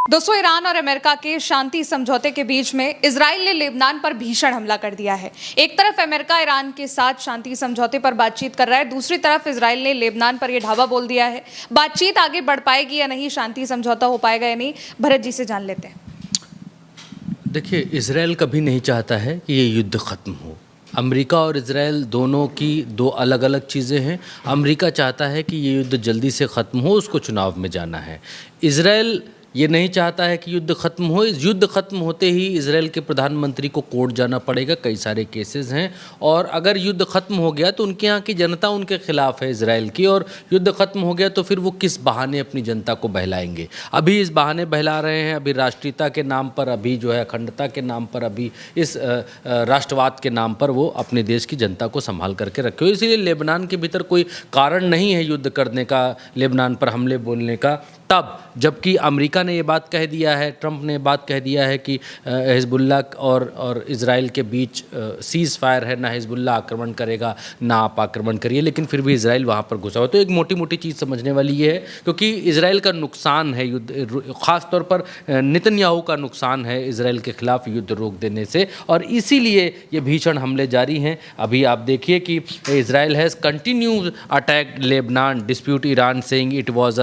दोस्तों, ईरान और अमेरिका के शांति समझौते के बीच में इजराइल ने लेबनान पर भीषण हमला कर दिया है। एक तरफ अमेरिका ईरान के साथ शांति समझौते पर बातचीत कर रहा है, दूसरी तरफ इजराइल ने लेबनान पर यह ढाबा बोल दिया है। बातचीत आगे बढ़ पाएगी या नहीं, शांति समझौता हो पाएगा या नहीं, भरत जी से जान लेते हैं। देखिए, इजराइल कभी नहीं चाहता है कि ये युद्ध ख़त्म हो। अमेरिका और इजराइल दोनों की दो अलग अलग चीज़ें हैं। अमेरिका चाहता है कि ये युद्ध जल्दी से ख़त्म हो, उसको चुनाव में जाना है। इजराइल ये नहीं चाहता है कि युद्ध ख़त्म हो। इस युद्ध ख़त्म होते ही इजराइल के प्रधानमंत्री को कोर्ट जाना पड़ेगा, कई सारे केसेस हैं। और अगर युद्ध ख़त्म हो गया तो उनके यहाँ की जनता उनके खिलाफ है इजराइल की, और युद्ध ख़त्म हो गया तो फिर वो किस बहाने अपनी जनता को बहलाएंगे। अभी इस बहाने बहला रहे हैं, अभी राष्ट्रीयता के नाम पर, अभी जो है अखंडता के नाम पर, अभी इस राष्ट्रवाद के नाम पर वो अपने देश की जनता को संभाल करके रखे हो। इसीलिए लेबनान के भीतर कोई कारण नहीं है युद्ध करने का, लेबनान पर हमले बोलने का। तब जबकि अमेरिका ने ये बात कह दिया है, ट्रंप ने बात कह दिया है कि हिजबुल्लाह और इजराइल के बीच सीज़ फायर है, ना हिजबुल्लाह आक्रमण करेगा ना आप आक्रमण करिए, लेकिन फिर भी इजराइल वहाँ पर घुसा हुआ। तो एक मोटी मोटी चीज़ समझने वाली ये है, क्योंकि इजराइल का नुकसान है युद्ध, ख़ास तौर पर नेतन्याहू का नुकसान है इजराइल के खिलाफ युद्ध रोक देने से, और इसीलिए ये भीषण हमले जारी हैं। अभी आप देखिए कि Israel has continued attack Lebanon dispute Iran saying it was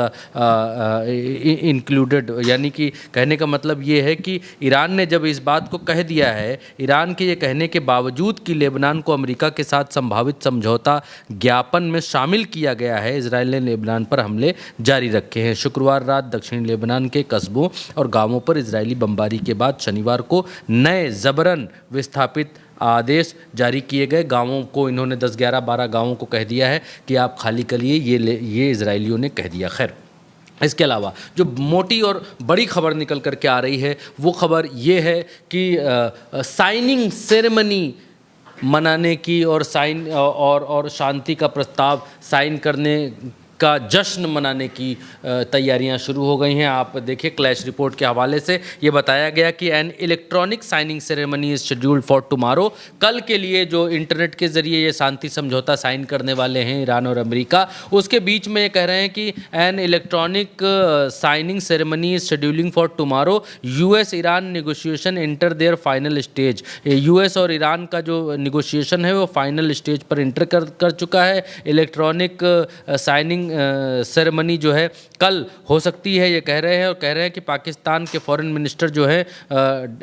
included, यानी कि कहने का मतलब ये है कि ईरान ने जब इस बात को कह दिया है, ईरान के ये कहने के बावजूद कि लेबनान को अमेरिका के साथ संभावित समझौता ज्ञापन में शामिल किया गया है, इजराइल ने लेबनान पर हमले जारी रखे हैं। शुक्रवार रात दक्षिणी लेबनान के कस्बों और गांवों पर इजरायली बमबारी के बाद शनिवार को नए जबरन विस्थापित आदेश जारी किए गए। गांवों को इन्होंने 10, 11, 12 गांवों को कह दिया है कि आप खाली करिए, ये इजरायलियों ने कह दिया। खैर, इसके अलावा जो मोटी और बड़ी खबर निकल कर के आ रही है वो खबर ये है कि साइनिंग सेरेमनी मनाने की और शांति का प्रस्ताव साइन करने का जश्न मनाने की तैयारियां शुरू हो गई हैं। आप देखिए, क्लैश रिपोर्ट के हवाले से ये बताया गया कि an electronic signing ceremony is scheduled for tomorrow. कल के लिए जो इंटरनेट के जरिए ये शांति समझौता साइन करने वाले हैं ईरान और अमेरिका, उसके बीच में ये कह रहे हैं कि an electronic signing ceremony is scheduling for tomorrow. US Iran negotiation inter there final stage. US और ईरान का जो नेगोशिएशन है वो फाइनल स्टेज पर इंटर कर चुका है। इलेक्ट्रॉनिक साइनिंग सेरेमनी जो है कल हो सकती है, ये कह रहे हैं। और कह रहे हैं कि पाकिस्तान के फॉरेन मिनिस्टर जो है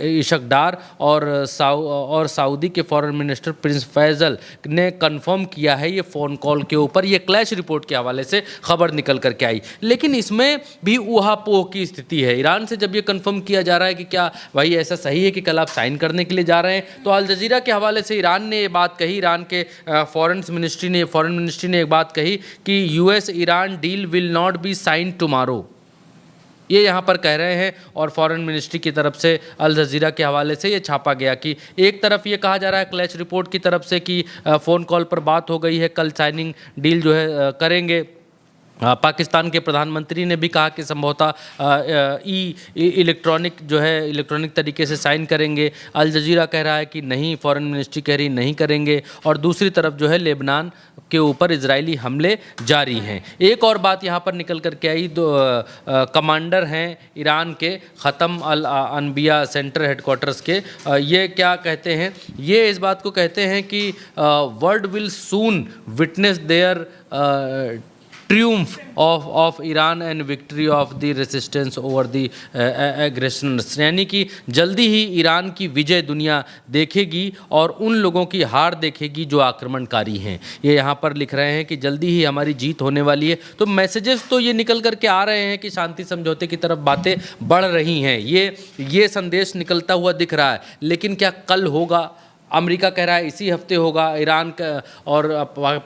इशक डार और सऊदी के फॉरेन मिनिस्टर प्रिंस फैसल ने कंफर्म किया है ये फ़ोन कॉल के ऊपर। ये क्लैश रिपोर्ट के हवाले से खबर निकल करके आई, लेकिन इसमें भी ऊहापोह की स्थिति है। ईरान से जब ये कंफर्म किया जा रहा है कि क्या भाई ऐसा सही है कि कल आप साइन करने के लिए जा रहे हैं, तो अल जजीरा के हवाले से ईरान ने ये बात कही, ईरान के फॉरेन मिनिस्ट्री ने एक बात कही कि US Iran deal will not be sign tomorrow, ये यहाँ पर कह रहे हैं। और फॉरेन मिनिस्ट्री की तरफ से अल जजीरा के हवाले से ये छापा गया कि एक तरफ ये कहा जा रहा है क्लैश रिपोर्ट की तरफ से कि फ़ोन कॉल पर बात हो गई है, कल साइनिंग डील जो है करेंगे। पाकिस्तान के प्रधानमंत्री ने भी कहा कि समझौता इलेक्ट्रॉनिक तरीके से साइन करेंगे। अल जजीरा कह रहा है कि नहीं, फॉरेन मिनिस्ट्री कह रही नहीं करेंगे। और दूसरी तरफ जो है लेबनान के ऊपर इजरायली हमले जारी हैं। एक और बात यहाँ पर निकल कर के आई, कमांडर हैं ईरान के ख़त्म अल अनबिया सेंटर हेडक्वार्टर्स के, ये क्या कहते हैं, ये इस बात को कहते हैं कि world will soon witness their triumph of Iran and victory of the resistance over the aggressors, यानी कि जल्दी ही ईरान की विजय दुनिया देखेगी और उन लोगों की हार देखेगी जो आक्रमणकारी हैं। ये यहाँ पर लिख रहे हैं कि जल्दी ही हमारी जीत होने वाली है। तो मैसेजेस तो ये निकल करके आ रहे हैं कि शांति समझौते की तरफ बातें बढ़ रही हैं, ये संदेश निकलता हुआ दिख रहा है। लेकिन क्या कल होगा? अमेरिका कह रहा है इसी हफ्ते होगा। ईरान का और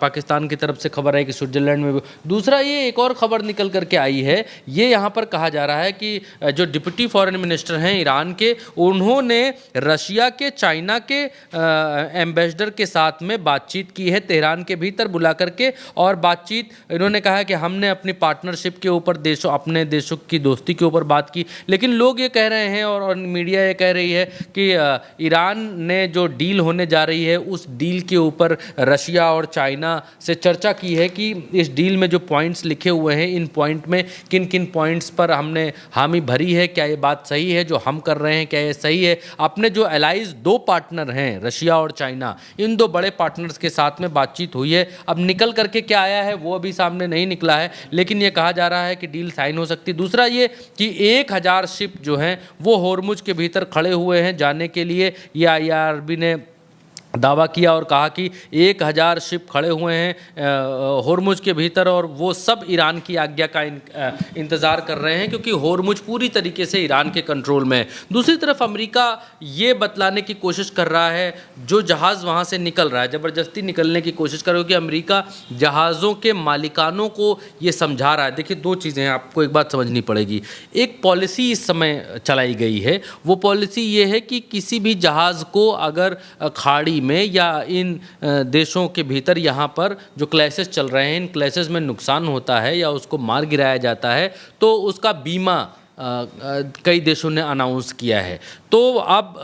पाकिस्तान की तरफ से खबर है कि स्विट्जरलैंड में भी। दूसरा, ये एक और खबर निकल करके आई है, ये यहाँ पर कहा जा रहा है कि जो डिप्टी फॉरेन मिनिस्टर हैं ईरान के, उन्होंने रशिया के, चाइना के एम्बेसडर के साथ में बातचीत की है तेहरान के भीतर बुला करके। और बातचीत, इन्होंने कहा है कि हमने अपनी पार्टनरशिप के ऊपर, अपने देशों की दोस्ती के ऊपर बात की। लेकिन लोग ये कह रहे हैं और मीडिया ये कह रही है कि ईरान ने जो डील डील होने जा रही है उस डील के ऊपर रशिया और चाइना से चर्चा की है कि इस डील में जो पॉइंट्स लिखे हुए हैं, इन पॉइंट में किन किन पॉइंट्स पर हमने हामी भरी है, क्या ये बात सही है जो हम कर रहे हैं, क्या ये सही है। अपने जो एलाइज दो पार्टनर हैं रशिया और चाइना, इन दो बड़े पार्टनर्स के साथ में बातचीत हुई है। अब निकल करके क्या आया है वो अभी सामने नहीं निकला है, लेकिन ये कहा जा रहा है कि डील साइन हो सकती है। दूसरा ये कि 1000 शिप जो हैं वो होर्मुज के भीतर खड़े हुए हैं जाने के लिए। ये IRB ने दावा किया और कहा कि 1000 शिप खड़े हुए हैं होर्मुज के भीतर और वो सब ईरान की आज्ञा का इंतज़ार कर रहे हैं, क्योंकि होर्मुज पूरी तरीके से ईरान के कंट्रोल में है। दूसरी तरफ अमेरिका ये बतलाने की कोशिश कर रहा है, जो जहाज़ वहाँ से निकल रहा है ज़बरदस्ती निकलने की कोशिश कर रहा है, क्योंकि अमेरिका जहाज़ों के मालिकानों को ये समझा रहा है। देखिए, दो चीज़ें हैं, आपको एक बात समझनी पड़ेगी। एक पॉलिसी इस समय चलाई गई है, वो पॉलिसी ये है कि किसी भी जहाज़ को अगर खाड़ी में या इन देशों के भीतर यहाँ पर जो क्लैशेस चल रहे हैं, इन क्लैशेस में नुकसान होता है या उसको मार गिराया जाता है, तो उसका बीमा कई देशों ने अनाउंस किया है। तो अब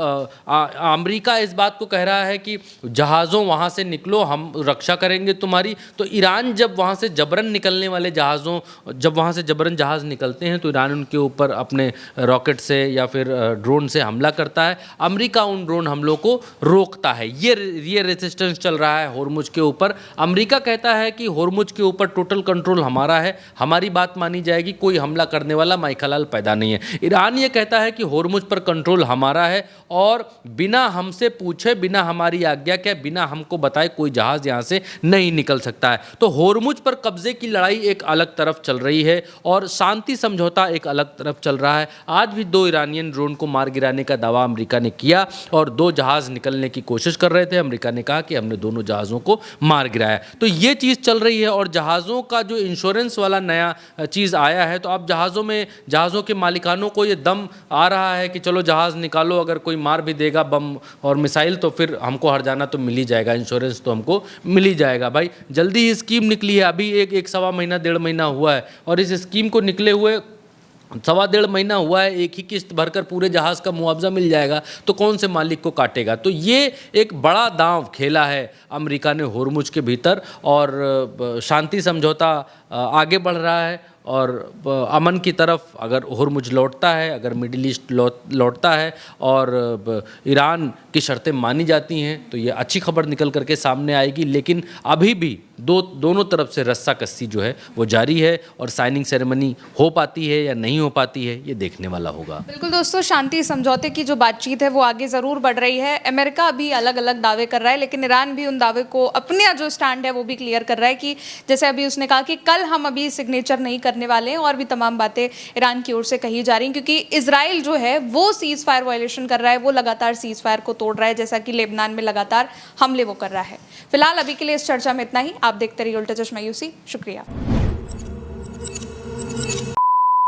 अमेरिका इस बात को कह रहा है कि जहाज़ों वहाँ से निकलो, हम रक्षा करेंगे तुम्हारी। तो ईरान जब वहाँ से जबरन निकलने वाले जहाज़ों, जब वहाँ से जबरन जहाज़ निकलते हैं तो ईरान उनके ऊपर अपने रॉकेट से या फिर ड्रोन से हमला करता है। अमेरिका उन ड्रोन हमलों को रोकता है। ये रेजिस्टेंस चल रहा है होर्मुज के ऊपर। अमेरिका कहता है कि होर्मुज के ऊपर टोटल कंट्रोल हमारा है, हमारी बात मानी जाएगी, कोई हमला करने वाला माइखलाल पैदा नहीं है। ईरान ये कहता है कि होर्मुज पर कंट्रोल हमारा है और बिना हमसे पूछे, बिना हमारी आज्ञा के, बिना हमको बताए कोई जहाज़ यहाँ से नहीं निकल सकता है। तो होर्मुज पर कब्जे की लड़ाई एक अलग तरफ चल रही है और शांति समझौता एक अलग तरफ चल रहा है। आज भी 2 ईरानियन ड्रोन को मार गिराने का दावा अमेरिका ने किया और 2 जहाज़ निकलने की कोशिश कर रहे थे। अमेरिका ने कहा कि हमने दोनों जहाज़ों को मार गिराया। तो ये चीज़ चल रही है और जहाज़ों का जो इंश्योरेंस वाला नया चीज़ आया है, तो अब जहाज़ों के मालिकानों को ये दम आ रहा है कि चलो जहाज़ निकालो, अगर कोई मार भी देगा बम और मिसाइल तो फिर हमको हर जाना तो मिल ही जाएगा, इंश्योरेंस तो हमको मिल ही जाएगा। भाई जल्दी ही स्कीम निकली है, अभी एक सवा महीना 1.5 महीना हुआ है और इस स्कीम को निकले हुए 1.5 महीना हुआ है। एक ही किस्त भरकर पूरे जहाज़ का मुआवजा मिल जाएगा, तो कौन से मालिक को काटेगा। तो ये एक बड़ा दांव खेला है अमेरिका ने होर्मुज के भीतर और शांति समझौता आगे बढ़ रहा है और अमन की तरफ अगर होर्मुज लौटता है, अगर मिडिल ईस्ट लौटता है और ईरान की शर्तें मानी जाती हैं तो ये अच्छी खबर निकल करके सामने आएगी। लेकिन अभी भी दोनों तरफ से रस्साकस्सी जो है वो जारी है और साइनिंग सेरेमनी हो पाती है या नहीं हो पाती है, ये देखने वाला होगा। बिल्कुल दोस्तों, शांति समझौते की जो बातचीत है वो आगे ज़रूर बढ़ रही है। अमेरिका भी अलग अलग दावे कर रहा है, लेकिन ईरान भी उन दावे को, अपना जो स्टैंड है वो भी क्लियर कर रहा है कि जैसे अभी उसने कहा कि कल हम अभी सिग्नेचर नहीं करने वाले हैं और भी तमाम बातें ईरान की ओर से कही जा रही हैं, क्योंकि इजराइल जो है वो सीज फायर वायलेशन कर रहा है, वो लगातार सीज फायर को तोड़ रहा है, जैसा कि लेबनान में लगातार हमले वो कर रहा है। फिलहाल अभी के लिए इस चर्चा में इतना ही। आप देखते रहिए उल्टा चश्मा यूसी। शुक्रिया।